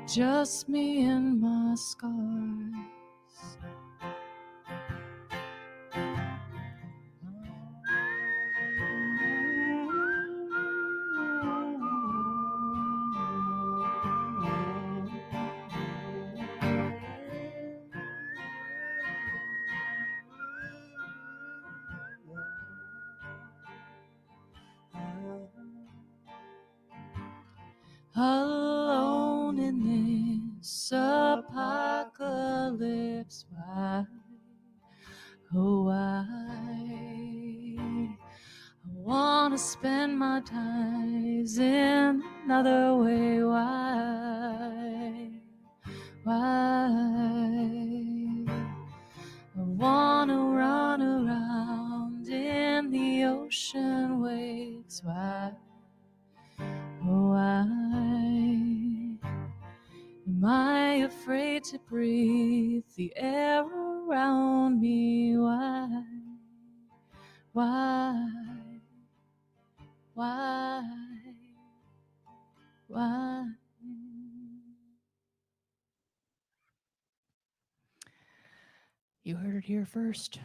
just me and my scars. this apocalypse. Why, oh why? I wanna spend my days in another way. Why? I wanna run around in the ocean waves. Why? Oh, why am I afraid to breathe the air around me? Why? Why? You heard it here first.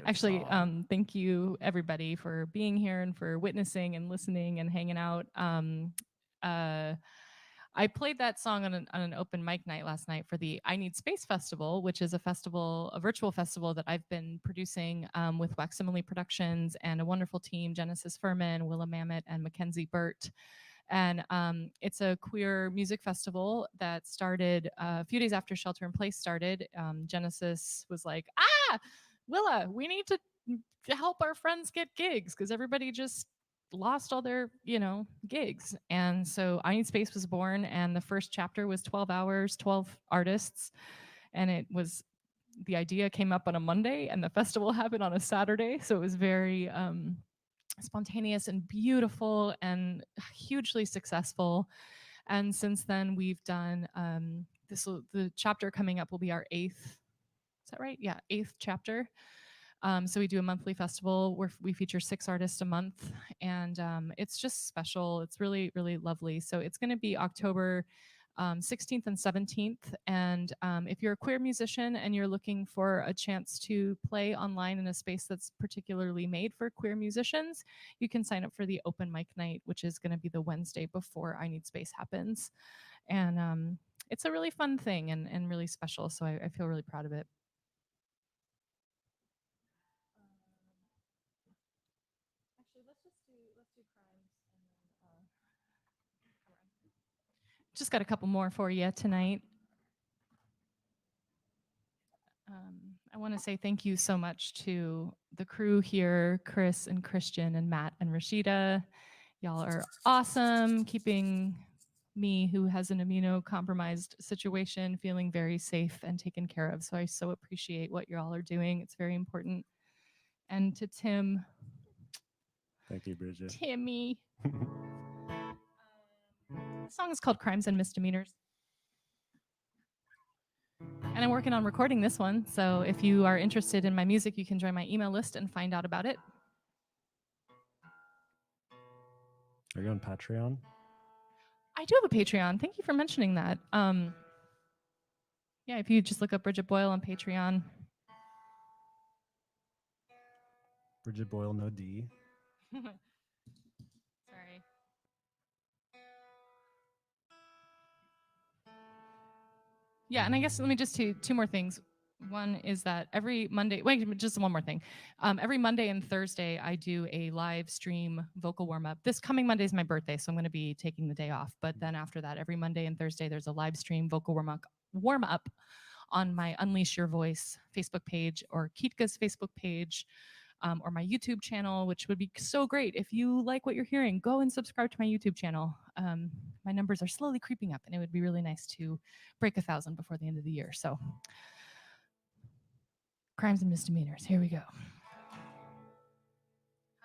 Actually, thank you everybody for being here and for witnessing and listening and hanging out. I played that song on an open mic night last night for the I Need Space Festival, which is a virtual festival that I've been producing with Waxsimile Productions and a wonderful team, Genesis Furman, Willa Mamet, and Mackenzie Burt. And it's a queer music festival that started a few days after Shelter in Place started. Genesis was like, Willa, we need to help our friends get gigs because everybody just lost all their, gigs. And so I Need Space was born, and the first chapter was 12 hours, 12 artists. And the idea came up on a Monday and the festival happened on a Saturday. So it was very spontaneous and beautiful and hugely successful. And since then we've done the chapter coming up will be our 8th. Is that right? Yeah, 8th chapter. So we do a monthly festival where we feature 6 artists a month, and it's just special. It's really, really lovely. So it's going to be October 16th and 17th. And if you're a queer musician and you're looking for a chance to play online in a space that's particularly made for queer musicians, you can sign up for the open mic night, which is going to be the Wednesday before I Need Space happens. And it's a really fun thing and really special. So I feel really proud of it. Let's do Crimes and then just got a couple more for you tonight. I want to say thank you so much to the crew here, Chris and Christian and Matt and Rashida. Y'all are awesome, keeping me, who has an immunocompromised situation, feeling very safe and taken care of. So I so appreciate what y'all are doing. It's very important. And to Tim. Thank you, Briget. Timmy. The song is called Crimes and Misdemeanors. And I'm working on recording this one. So if you are interested in my music, you can join my email list and find out about it. Are you on Patreon? I do have a Patreon. Thank you for mentioning that. Yeah, if you just look up Briget Boyle on Patreon. Briget Boyle, no D. Sorry. Yeah, and I guess let me just do 2 more things. One is that every Monday, just one more thing. Every Monday and Thursday, I do a live stream vocal warm-up. This coming Monday is my birthday, so I'm going to be taking the day off. But then after that, every Monday and Thursday, there's a live stream vocal warm-up on my Unleash Your Voice Facebook page or Kitka's Facebook page. Or my YouTube channel, which would be so great. If you like what you're hearing, go and subscribe to my YouTube channel. My numbers are slowly creeping up, and it would be really nice to break 1,000 before the end of the year. So, Crimes and Misdemeanors. Here we go. How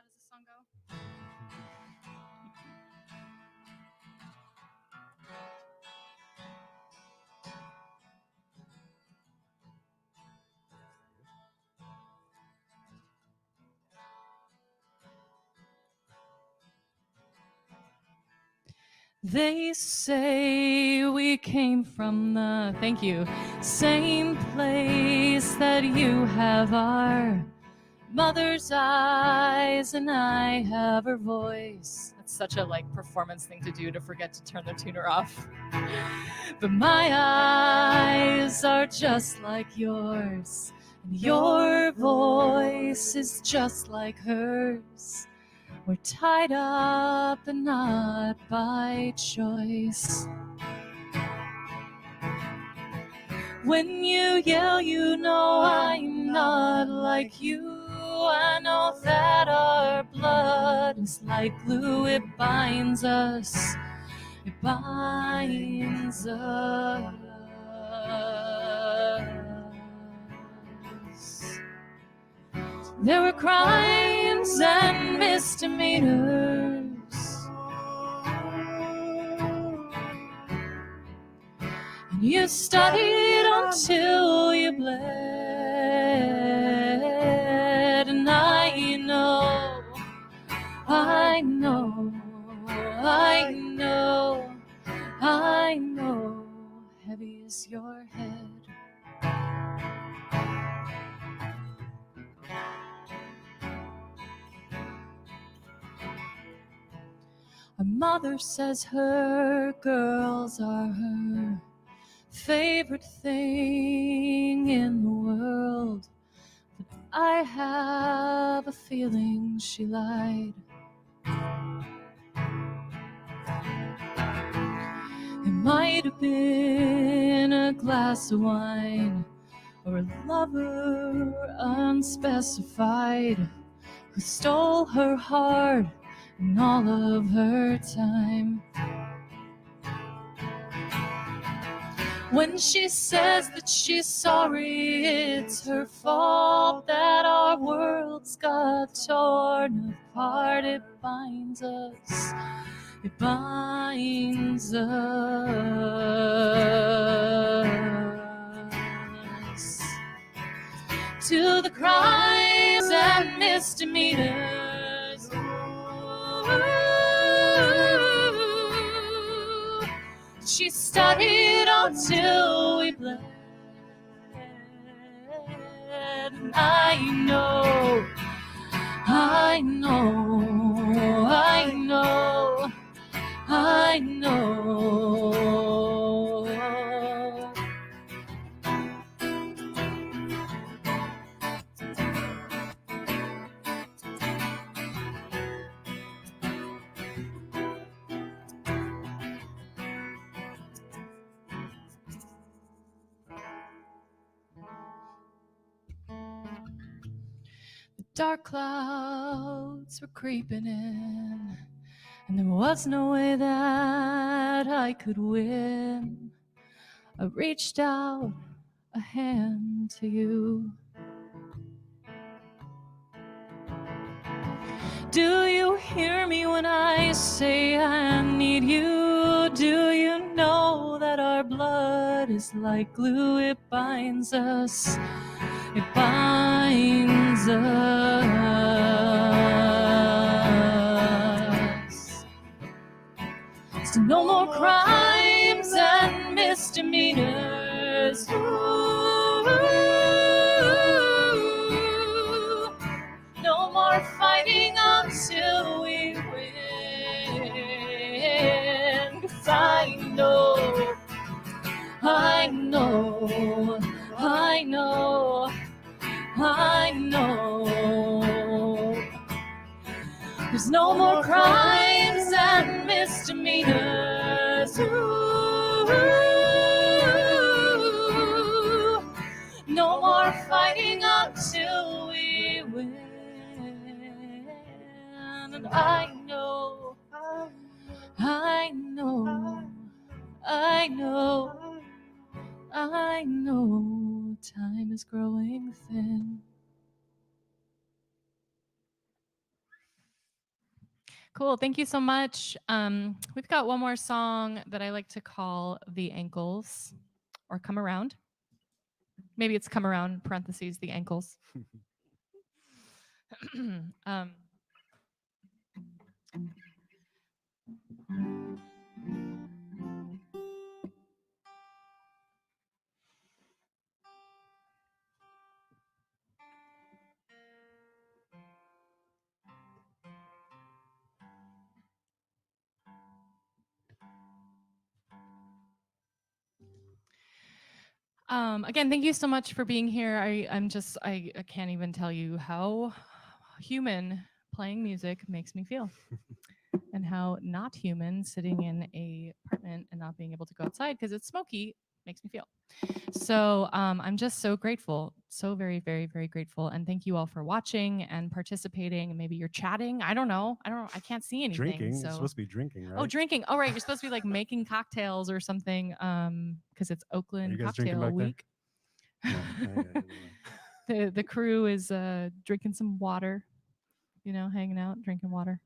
does this song go? They say we came from the, thank you, same place that you have our mother's eyes and I have her voice. That's such a performance thing to do, to forget to turn the tuner off. But my eyes are just like yours, and your voice is just like hers. We're tied up and not by choice. When you yell, you know I'm not like you. I know that our blood is like glue, it binds us. It binds us. There were crimes and misdemeanors, and you studied until you bled. And I know, I know, I know, I know, heavy is your head. Her mother says her girls are her favorite thing in the world, but I have a feeling she lied. It might have been a glass of wine or a lover unspecified who stole her heart and all of her time. When she says that she's sorry, it's her fault that our worlds got torn apart. It binds us, it binds us to the crimes and misdemeanors. She studied until we bled. And I know, I know, I know, I know. Dark clouds were creeping in, and there was no way that I could win. I reached out a hand to you. Do you hear me when I say I need you? Do you know that our blood is like glue? It binds us. It binds us. So no more crimes and misdemeanors. Ooh, no more fighting until we win. 'Cause I know, I know, I know, I know. There's no more crimes and misdemeanors. Ooh, no more fighting until we win. And I know, I know, I know, I know, time is growing thin. Cool, thank you so much. We've got one more song that I like to call The Ankles, or Come Around. Maybe it's Come Around, parentheses, The Ankles. Again, thank you so much for being here. I can't even tell you how human playing music makes me feel, and how not human sitting in a apartment and not being able to go outside because it's smoky makes me feel. So I'm just so grateful, so very, very, very grateful. And thank you all for watching and participating. Maybe you're chatting. I don't know. I can't see anything. Drinking. So. It's supposed to be drinking, right? Oh, drinking. Oh, right. You're supposed to be like making cocktails or something because it's Are Oakland you guys drinking Cocktail back there? Week. No. The crew is drinking some water, hanging out, drinking water.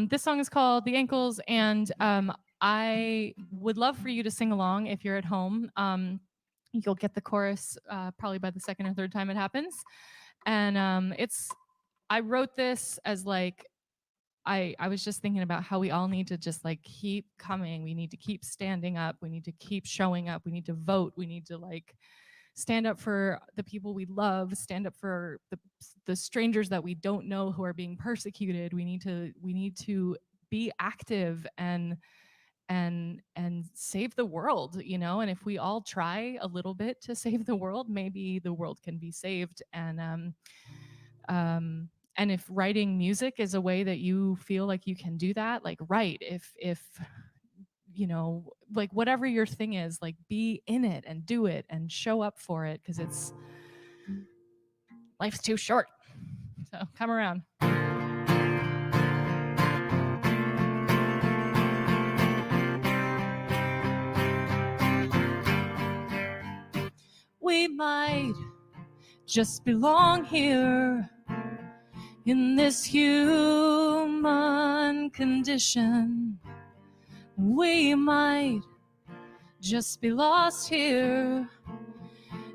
This song is called The Ankles, and I would love for you to sing along if you're at home. You'll get the chorus probably by the second or third time it happens. And I wrote this as like, I was just thinking about how we all need to just like keep coming. We need to keep standing up. We need to keep showing up. We need to vote. We need to like stand up for the people we love, stand up for the strangers that we don't know who are being persecuted. We need to be active and save the world, and if we all try a little bit to save the world, maybe the world can be saved. And if writing music is a way that you feel like you can do that, like write. If like whatever your thing is, like be in it and do it and show up for it, because life's too short. So come around. We might just belong here in this human condition. We might just be lost here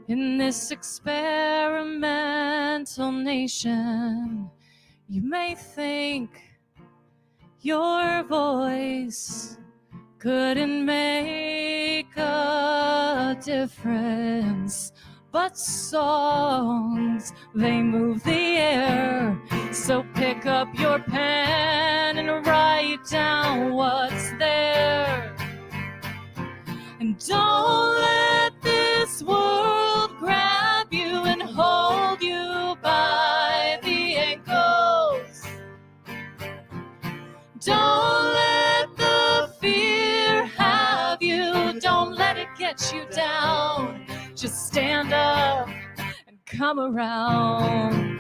in this experimental nation. You may think your voice couldn't make a difference, but songs, they move the air. So pick up your pen and write down what's there. And don't let this world grab you and hold you by the ankles. Don't let the fear have you. Don't let it get you down. Just stand up and come around.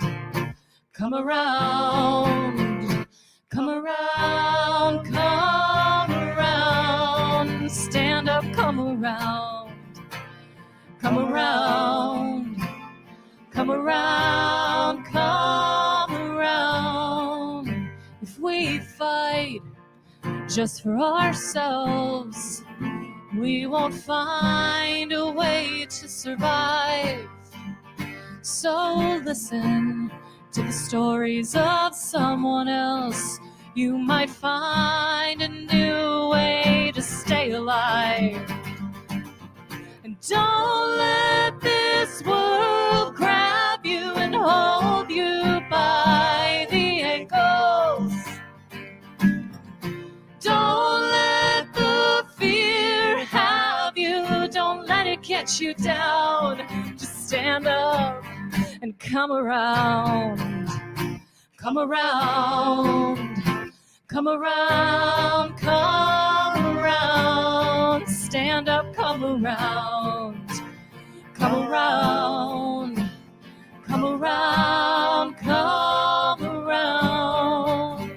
Come around. Come around. Come around. Stand up, come around. Come around. Come around. Come around. If we fight just for ourselves, we won't find a way to survive. So listen to the stories of someone else. You might find a new way to stay alive. And don't let this world grab you and hold you by the ankles. Don't let the fear have you. Don't let it get you down. Just stand up and come around. Come around. Come around. Come around. Stand up, come around. Come around. Come around. Come around.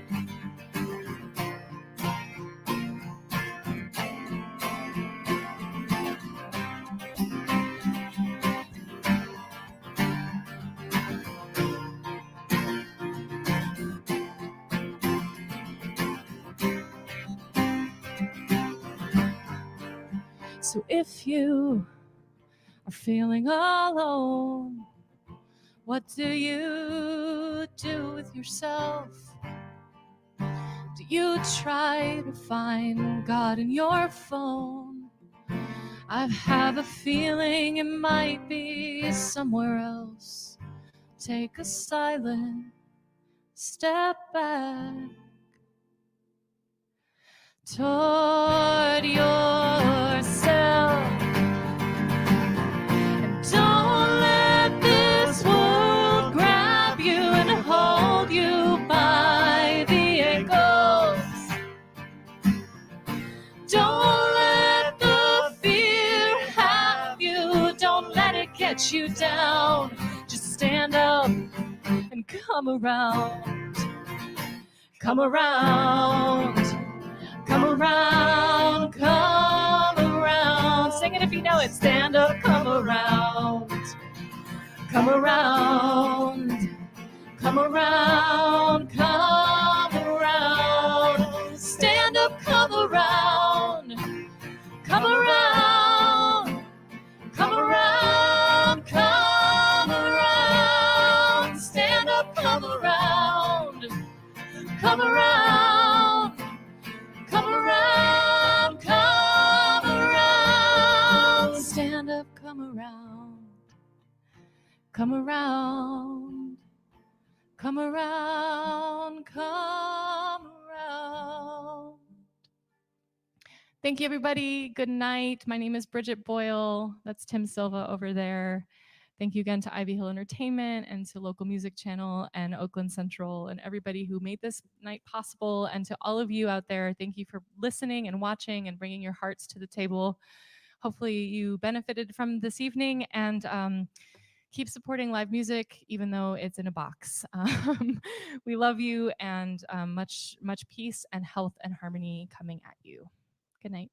So if you are feeling alone, what do you do with yourself? Do you try to find God in your phone? I have a feeling it might be somewhere else. Take a silent step back toward yourself. And don't let this world grab you and hold you by the ankles. Don't let the fear put you down. Just stand up and come around. Come around. Come around. Come around. Sing it if you know it. Stand up, come around. Come around. Come around. Come around. Stand up, come around. Come around. Come around. Come around. Stand up, come around. Come around. Come around. Come around. Stand up, come around. Come around. Come around. Come around. Thank you, everybody. Good night. My name is Briget Boyle. That's Tim Silva over there. Thank you again to Ivy Hill Entertainment and to Local Music Channel and Oakland Central and everybody who made this night possible. And to all of you out there, thank you for listening and watching and bringing your hearts to the table. Hopefully you benefited from this evening, and keep supporting live music, even though it's in a box. We love you, and much peace and health and harmony coming at you. Good night.